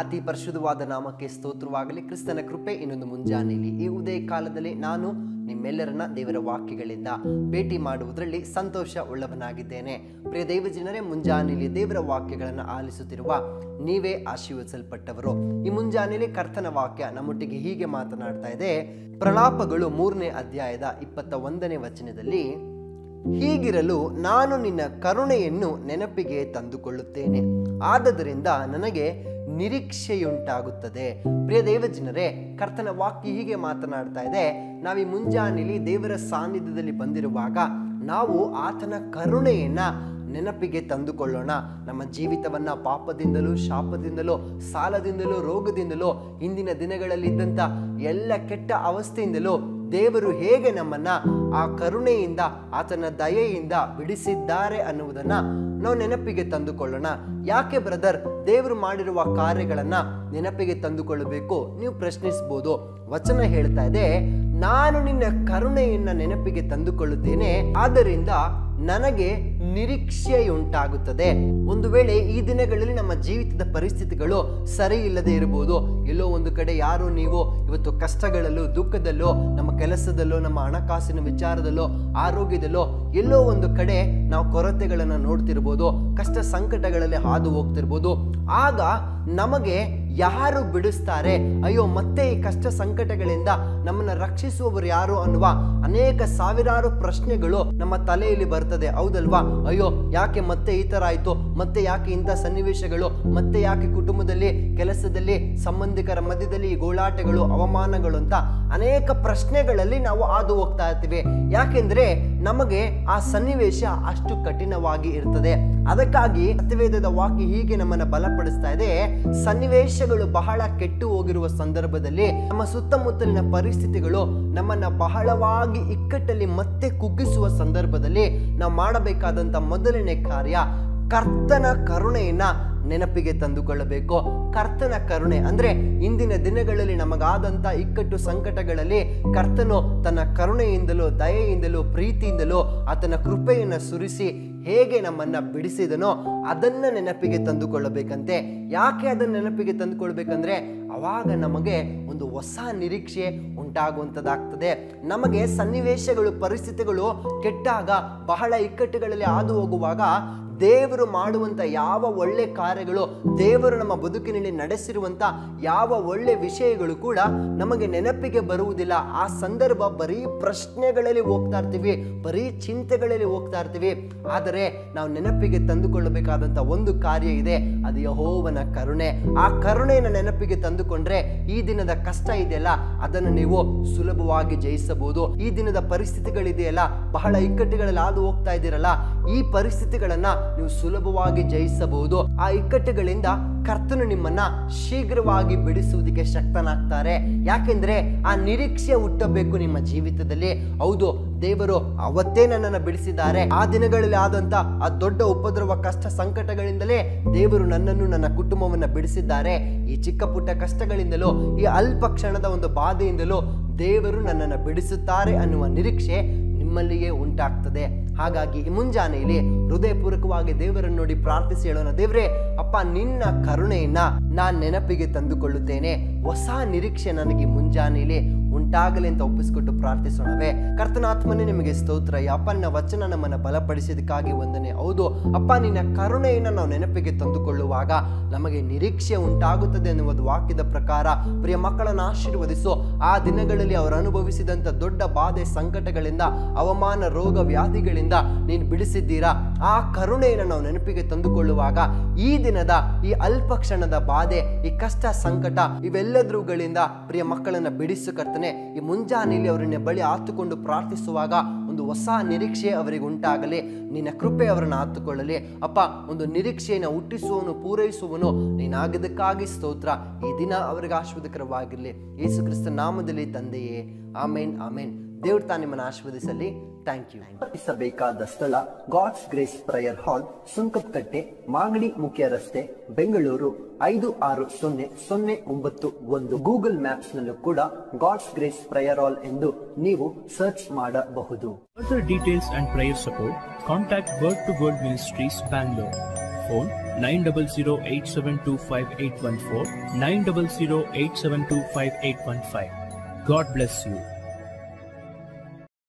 ಅತಿ ಪರಿಶುದ್ಧವಾದ ನಾಮಕ್ಕೆ ಸ್ತೋತ್ರವಾಗಲಿ. ಕ್ರಿಸ್ತನ ಕೃಪೆ ಇನ್ನೊಂದು ಮುಂಜಾನೆಯಲ್ಲಿ ಈ ಉದಯ ಕಾಲದಲ್ಲಿ ನಾನು ನಿಮ್ಮೆಲ್ಲರನ್ನ ದೇವರ ವಾಕ್ಯಗಳಿಂದ ಭೇಟಿ ಮಾಡುವುದರಲ್ಲಿ ಸಂತೋಷ ಉಳ್ಳವನಾಗಿದ್ದೇನೆ. ಪ್ರಿಯ ದೈವಜನರೇ, ಮುಂಜಾನೆಯಲ್ಲಿ ದೇವರ ವಾಕ್ಯಗಳನ್ನು ಆಲಿಸುತ್ತಿರುವ ನೀವೇ ಆಶೀರ್ವದಿಸಲ್ಪಟ್ಟವರು. ಈ ಮುಂಜಾನೆಯಲ್ಲಿ ಕರ್ತನ ವಾಕ್ಯ ನಮ್ಮೊಟ್ಟಿಗೆ ಹೀಗೆ ಮಾತನಾಡ್ತಾ ಇದೆ. ಪ್ರಲಾಪಗಳು 3ನೇ ಅಧ್ಯಾಯದ 21ನೇ ವಚನದಲ್ಲಿ, ಹೀಗಿರಲು ನಾನು ನಿನ್ನ ಕರುಣೆಯನ್ನು ನೆನಪಿಗೆ ತಂದುಕೊಳ್ಳುತ್ತೇನೆ, ಆದದರಿಂದ ನನಗೆ ನಿರೀಕ್ಷೆಯುಂಟಾಗುತ್ತದೆ. ಪ್ರಿಯ ದೇವಜನರೇ, ಕರ್ತನ ವಾಕ್ಯ ಹೀಗೆ ಮಾತನಾಡ್ತಾ ಇದೆ. ನಾವು ಈ ಮುಂಜಾನೆಯಲ್ಲಿ ದೇವರ ಸಾನ್ನಿಧ್ಯದಲ್ಲಿ ಬಂದಿರುವಾಗ ನಾವು ಆತನ ಕರುಣೆಯನ್ನ ನೆನಪಿಗೆ ತಂದುಕೊಳ್ಳೋಣ. ನಮ್ಮ ಜೀವಿತವನ್ನ ಪಾಪದಿಂದಲೂ, ಶಾಪದಿಂದಲೋ, ಸಾಲದಿಂದಲೋ, ರೋಗದಿಂದಲೋ, ಇಂದಿನ ದಿನಗಳಲ್ಲಿ ಇದ್ದಂಥ ಎಲ್ಲ ಕೆಟ್ಟ ಅವಸ್ಥೆಯಿಂದಲೋ ದೇವರು ಹೇಗೆ ನಮ್ಮನ್ನ ಆ ಕರುಣೆಯಿಂದ, ಆತನ ದಯೆಯಿಂದ ಬಿಡಿಸಿದ್ದಾರೆ ಅನ್ನುವುದನ್ನ ನಾವು ನೆನಪಿಗೆ ತಂದುಕೊಳ್ಳೋಣ. ಯಾಕೆ ಬ್ರದರ್ ದೇವರು ಮಾಡಿರುವ ಕಾರ್ಯಗಳನ್ನ ನೆನಪಿಗೆ ತಂದುಕೊಳ್ಳಬೇಕು ನೀವು ಪ್ರಶ್ನಿಸಬಹುದು. ವಚನ ಹೇಳ್ತಾ ಇದೆ, ನಾನು ನಿನ್ನ ಕರುಣೆಯನ್ನ ನೆನಪಿಗೆ ತಂದುಕೊಳ್ಳುತ್ತೇನೆ, ಆದ್ದರಿಂದ ನನಗೆ ನಿರೀಕ್ಷೆಯುಂಟಾಗುತ್ತದೆ. ಒಂದು ವೇಳೆ ಈ ದಿನಗಳಲ್ಲಿ ನಮ್ಮ ಜೀವಿತದ ಪರಿಸ್ಥಿತಿಗಳು ಸರಿ ಇಲ್ಲದೆ ಇರಬಹುದು. ಎಲ್ಲೋ ಒಂದು ಕಡೆ ಯಾರೋ ನೀವು ಇವತ್ತು ಕಷ್ಟಗಳಲ್ಲೋ, ದುಃಖದಲ್ಲೋ, ನಮ್ಮ ಕೆಲಸದಲ್ಲೋ, ನಮ್ಮ ಹಣಕಾಸಿನ ವಿಚಾರದಲ್ಲೋ, ಆರೋಗ್ಯದಲ್ಲೋ ಎಲ್ಲೋ ಒಂದು ಕಡೆ ನಾವು ಕೊರತೆಗಳನ್ನು ನೋಡ್ತಿರ್ಬೋದು, ಕಷ್ಟ ಸಂಕಟಗಳಲ್ಲಿ ಹಾದು ಹೋಗ್ತಿರ್ಬೋದು. ಆಗ ನಮಗೆ ಯಾರು ಬಿಡಿಸ್ತಾರೆ, ಅಯ್ಯೋ ಮತ್ತೆ ಈ ಕಷ್ಟ ಸಂಕಟಗಳಿಂದ ನಮ್ಮನ್ನ ರಕ್ಷಿಸುವವರು ಯಾರು ಅನ್ನುವ ಅನೇಕ ಸಾವಿರಾರು ಪ್ರಶ್ನೆಗಳು ನಮ್ಮ ತಲೆಯಲ್ಲಿ ಬರ್ತದೆ, ಹೌದಲ್ವಾ? ಅಯ್ಯೋ ಯಾಕೆ ಮತ್ತೆ ಈ ತರ ಆಯ್ತು, ಮತ್ತೆ ಯಾಕೆ ಇಂಥ ಸನ್ನಿವೇಶಗಳು, ಮತ್ತೆ ಯಾಕೆ ಕುಟುಂಬದಲ್ಲಿ, ಕೆಲಸದಲ್ಲಿ, ಸಂಬಂಧಿಕರ ಮಧ್ಯದಲ್ಲಿ ಈ ಗೋಳಾಟಗಳು, ಅವಮಾನಗಳು ಅಂತ ಅನೇಕ ಪ್ರಶ್ನೆಗಳಲ್ಲಿ ನಾವು ಹಾದು ಹೋಗ್ತಾ ಇರ್ತೀವಿ. ಯಾಕೆಂದ್ರೆ ನಮಗೆ ಆ ಸನ್ನಿವೇಶ ಅಷ್ಟು ಕಠಿಣವಾಗಿ ಇರ್ತದೆ. ಅದಕ್ಕಾಗಿ ಸತ್ಯವೇದದ ವಾಕ್ಯ ಹೀಗೆ ನಮ್ಮನ್ನ ಬಲಪಡಿಸ್ತಾ ಇದೆ. ಸನ್ನಿವೇಶಗಳು ಬಹಳ ಕೆಟ್ಟು ಹೋಗಿರುವ ಸಂದರ್ಭದಲ್ಲಿ, ನಮ್ಮ ಸುತ್ತಮುತ್ತಲಿನ ಪರಿಸ್ಥಿತಿಗಳು ನಮ್ಮನ್ನ ಬಹಳವಾಗಿ ಇಕ್ಕಟ್ಟಲ್ಲಿ ಮತ್ತೆ ಕುಗ್ಗಿಸುವ ಸಂದರ್ಭದಲ್ಲಿ ನಾವು ಮಾಡಬೇಕಾದಂತ ಮೊದಲನೇ ಕಾರ್ಯ ಕರ್ತನ ಕರುಣೆಯನ್ನ ನೆನಪಿಗೆ ತಂದುಕೊಳ್ಳಬೇಕು. ಕರ್ತನ ಕರುಣೆ ಅಂದ್ರೆ ಇಂದಿನ ದಿನಗಳಲ್ಲಿ ನಮಗಾದಂತ ಇಕ್ಕಟ್ಟು ಸಂಕಟಗಳಲ್ಲಿ ಕರ್ತನು ತನ್ನ ಕರುಣೆಯಿಂದಲೂ, ದಯೆಯಿಂದಲೂ, ಪ್ರೀತಿಯಿಂದಲೂ ಆತನ ಕೃಪೆಯನ್ನು ಸುರಿಸಿ ಹೇಗೆ ನಮ್ಮನ್ನ ಬಿಡಿಸಿದನೋ ಅದನ್ನ ನೆನಪಿಗೆ ತಂದುಕೊಳ್ಳಬೇಕಂತೆ. ಯಾಕೆ ಅದನ್ನ ನೆನಪಿಗೆ ತಂದುಕೊಳ್ಬೇಕಂದ್ರೆ ಅವಾಗ ನಮಗೆ ಒಂದು ಹೊಸ ನಿರೀಕ್ಷೆ ಉಂಟಾಗುವಂಥದ್ದಾಗ್ತದೆ. ನಮಗೆ ಸನ್ನಿವೇಶಗಳು, ಪರಿಸ್ಥಿತಿಗಳು ಕೆಟ್ಟಾಗ, ಬಹಳ ಇಕ್ಕಟ್ಟುಗಳಲ್ಲಿ ಹಾದು ಹೋಗುವಾಗ ದೇವರು ಮಾಡುವಂಥ ಯಾವ ಒಳ್ಳೆ ಕಾರ್ಯಗಳು, ದೇವರು ನಮ್ಮ ಬದುಕಿನಲ್ಲಿ ನಡೆಸಿರುವಂಥ ಯಾವ ಒಳ್ಳೆ ವಿಷಯಗಳು ಕೂಡ ನಮಗೆ ನೆನಪಿಗೆ ಬರುವುದಿಲ್ಲ. ಆ ಸಂದರ್ಭ ಬರೀ ಪ್ರಶ್ನೆಗಳಲ್ಲಿ ಹೋಗ್ತಾ ಇರ್ತೀವಿ, ಬರೀ ಚಿಂತೆಗಳಲ್ಲಿ ಹೋಗ್ತಾ ಇರ್ತೀವಿ. ಆದರೆ ನಾವು ನೆನಪಿಗೆ ತಂದುಕೊಳ್ಳಬೇಕಾದಂಥ ಒಂದು ಕಾರ್ಯ ಇದೆ, ಅದು ಯೆಹೋವನ ಕರುಣೆ. ಆ ಕರುಣೆಯನ್ನು ನೆನಪಿಗೆ ತಂದುಕೊಂಡ್ರೆ ಈ ದಿನದ ಕಷ್ಟ ಇದೆಯಲ್ಲ ಅದನ್ನು ನೀವು ಸುಲಭವಾಗಿ ಜಯಿಸಬಹುದು. ಈ ದಿನದ ಪರಿಸ್ಥಿತಿಗಳಿದೆಯಲ್ಲ, ಬಹಳ ಇಕ್ಕಟ್ಟುಗಳಲ್ಲಿ ಹಾದು ಹೋಗ್ತಾ ಇದ್ದೀರಲ್ಲ, ಈ ಪರಿಸ್ಥಿತಿಗಳನ್ನ ನೀವು ಸುಲಭವಾಗಿ ಜಯಿಸಬಹುದು. ಆ ಇಕ್ಕಟ್ಟುಗಳಿಂದ ಕರ್ತನು ನಿಮ್ಮನ್ನ ಶೀಘ್ರವಾಗಿ ಬಿಡಿಸುವುದಕ್ಕೆ ಶಕ್ತನಾಗ್ತಾರೆ. ಯಾಕೆಂದ್ರೆ ಆ ನಿರೀಕ್ಷೆ ಹುಟ್ಟಬೇಕು ನಿಮ್ಮ ಜೀವಿತದಲ್ಲಿ. ಹೌದು, ದೇವರು ಅವತ್ತೇ ನನ್ನನ್ನು ಬಿಡಿಸಿದ್ದಾರೆ. ಆ ದಿನಗಳಲ್ಲಿ ಆದಂತ ಆ ದೊಡ್ಡ ಉಪದ್ರವ, ಕಷ್ಟ ಸಂಕಟಗಳಿಂದಲೇ ದೇವರು ನನ್ನನ್ನು, ನನ್ನ ಕುಟುಂಬವನ್ನ ಬಿಡಿಸಿದ್ದಾರೆ. ಈ ಚಿಕ್ಕ ಪುಟ್ಟ ಕಷ್ಟಗಳಿಂದಲೂ, ಈ ಅಲ್ಪ ಕ್ಷಣದ ಒಂದು ಬಾಧೆಯಿಂದಲೂ ದೇವರು ನನ್ನನ್ನು ಬಿಡಿಸುತ್ತಾರೆ ಅನ್ನುವ ನಿರೀಕ್ಷೆ ನಿಮ್ಮಲ್ಲಿಯೇ ಉಂಟಾಗ್ತದೆ. ಹಾಗಾಗಿ ಈ ಮುಂಜಾನೆಯಲ್ಲಿ ಹೃದಯಪೂರ್ವಕವಾಗಿ ದೇವರನ್ನು ನೋಡಿ ಪ್ರಾರ್ಥಿಸಿ ಹೇಳೋಣ, ದೇವರೇ ಅಪ್ಪ, ನಿನ್ನ ಕರುಣೆಯನ್ನ ನಾನು ನೆನಪಿಗೆ ತಂದುಕೊಳ್ಳುತ್ತೇನೆ. ಹೊಸ ನಿರೀಕ್ಷೆ ನನಗೆ ಮುಂಜಾನೆಯಲ್ಲಿ ಉಂಟಾಗಲಿ ಅಂತ ಒಪ್ಪಿಸಿಕೊಟ್ಟು ಪ್ರಾರ್ಥಿಸೋಣವೇ. ಕರ್ತನಾತ್ಮನೇ ನಿಮಗೆ ಸ್ತೋತ್ರ. ಅಪ್ಪನ ವಚನ ನಮ್ಮನ್ನ ಬಲಪಡಿಸಿದಕ್ಕಾಗಿ ವಂದನೆ. ಹೌದು ಅಪ್ಪ, ನಿನ್ನ ಕರುಣೆಯನ್ನು ನಾವು ನೆನಪಿಗೆ ತಂದುಕೊಳ್ಳುವಾಗ ನಮಗೆ ನಿರೀಕ್ಷೆ ಉಂಟಾಗುತ್ತದೆ ಎನ್ನುವುದು ವಾಕ್ಯದ ಪ್ರಕಾರ. ಪ್ರಿಯ ಮಕ್ಕಳನ್ನು ಆಶೀರ್ವದಿಸು. ಆ ದಿನಗಳಲ್ಲಿ ಅವರು ಅನುಭವಿಸಿದಂಥ ದೊಡ್ಡ ಬಾಧೆ, ಸಂಕಟಗಳಿಂದ, ಅವಮಾನ, ರೋಗ, ವ್ಯಾಧಿಗಳಿಂದ ನೀನು ಬಿಡಿಸಿದ್ದೀರಾ. ಆ ಕರುಣೆಯನ್ನು ನಾವು ನೆನಪಿಗೆ ತಂದುಕೊಳ್ಳುವಾಗ ಈ ದಿನದ ಈ ಅಲ್ಪ ಕ್ಷಣದ ಬಾಧೆ, ಈ ಕಷ್ಟ ಸಂಕಟ ಇವೆಲ್ಲದರುಗಳಿಂದ ಪ್ರಿಯ ಮಕ್ಕಳನ್ನ ಬಿಡಿಸು ಕರ್ತನೆ. ಈ ಮುಂಜಾನೆಯಲ್ಲಿ ಅವರನ್ನ ಬಳಿ ಆತುಕೊಂಡು ಪ್ರಾರ್ಥಿಸುವಾಗ ಒಂದು ಹೊಸ ನಿರೀಕ್ಷೆ ಅವರಿಗೆ ಉಂಟಾಗಲಿ. ನಿನ್ನ ಕೃಪೆ ಅವರನ್ನು ಆತುಕೊಳ್ಳಲಿ ಅಪ್ಪ. ಒಂದು ನಿರೀಕ್ಷೆಯನ್ನು ಹುಟ್ಟಿಸುವನು, ಪೂರೈಸುವನು ನೀನಾಗದಕ್ಕಾಗಿ ಸ್ತೋತ್ರ. ಈ ದಿನ ಅವರಿಗೆ ಆಶೀರ್ವಾದಕರವಾಗಿರಲಿ. ಯೇಸು ಕ್ರಿಸ್ತ ನಾಮದಲ್ಲಿ ತಂದೆಯೇ, ಆಮೇನ್, ಆಮೇನ್. ದೇವ್ರು ತಾನು ನಿಮ್ಮನ್ನು ಆಶೀರ್ವದಿಸಲಿ. Thank you. ಬೇಕಾದ ಸ್ಥಳ God's grace prayer hall, Sunkadakatte, Magadi ಮುಖ್ಯ ರಸ್ತೆ, ಬೆಂಗಳೂರು 560091. ಗೂಗಲ್ ಮ್ಯಾಪ್ಸ್ ನಲ್ಲೂ ಕೂಡ ಗಾಡ್ಸ್ ಗ್ರೇಸ್ ಪ್ರೇಯರ್ ಹಾಲ್ ಎಂದು ನೀವು ಸರ್ಚ್ ಮಾಡಬಹುದು. Further details and prayer support, contact Word to Word Ministries, Bangalore. phone 9008725814, 9008725815. God bless you.